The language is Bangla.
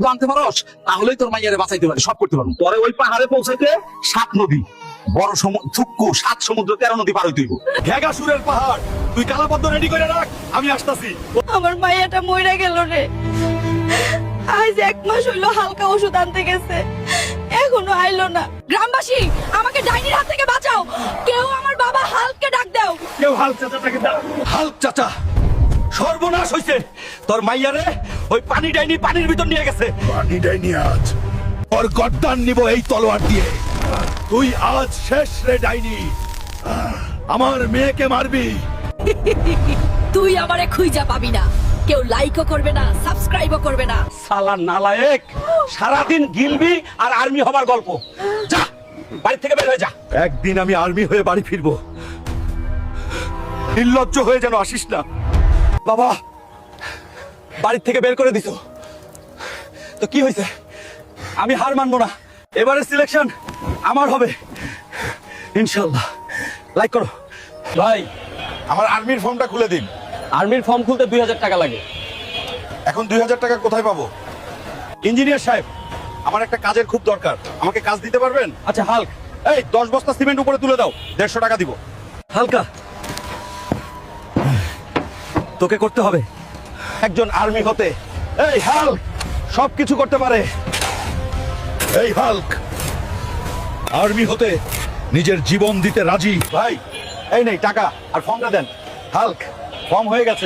জানতে পারস তাহলেই তোর মাইয়ারে বাঁচাইতে পারি, সব করতে পারবো। পরে ওই পাহাড়ে পৌঁছাইতে 7 নদী, বড় থুক্কু 7 সমুদ্র 13 নদী পার হইতে হইব। ঘেগা সুরের পাহাড়, তুই কালাপদ্ম রেডি করে রাখ, আমি আসতাছি। আমার মাইয়াটা মইরা গেল রে। আজ 1 মাস হইলো হালকা ওষুধ আনতে গেছে, এখনো আইলো না। গ্রামবাসী, আমাকে ডাইনির হাত থেকে বাঁচাও, কেউ আমার বাবা হালককে ডাক দাও। কেউ হাল্ক চাচাটাকে দাও। হাল্ক চাচা, সর্বনাশ হইছে। তোর মাইয়ারে ওই পানি ডাইনি পানির ভিতর নিয়ে গেছে। পানি ডাইনি আজ ওর গর্দান নিব এই তলোয়ার দিয়ে। তুই আজ শেষ রে ডাইনি, আমার মেয়েকে মারবি। তুই আমারে খুঁজা পাবি না, কেউ লাইকও করবে না, সাবস্ক্রাইবও করবে না। সালা নালায়েক, সারাদিন গিলবি আর আর্মি হবার গল্প। যা, বাড়ি থেকে বের হয়ে যা। একদিন আমি আর্মি হয়ে বাড়ি ফিরবো, নির্লজ্জ হয়ে যেন আসিস না। বাবা, বাড়ি থেকে বের করে দিছো তো কি হয়েছে? আমি হার মানবো না, এবারে সিলেকশন আমার হবে ইনশাল্লাহ। লাইক করো ভাই, আমার আর্মির ফর্মটা খুলে দিন। আর্মির ফর্ম খুলতে 2000 টাকা লাগে। এখন 2000 টাকা কোথায় পাবো? ইঞ্জিনিয়ার সাহেব, আমার একটা কাজের খুব দরকার, আমাকে কাজ দিতে পারবেন? আচ্ছা হাল্ক, এই 10 বস্তা সিমেন্ট উপরে তুলে দাও, 150 টাকা দিব। হালকা তোকে করতে হবে একজন আর্মি হতে। এই হাল্ক সবকিছু করতে পারে। এই হাল্ক আর্মি হতে নিজের জীবন দিতে রাজি। ভাই, এই নেই টাকা আর ফর্মটা দেন। হাল্ক, ফর্ম হয়ে গেছে।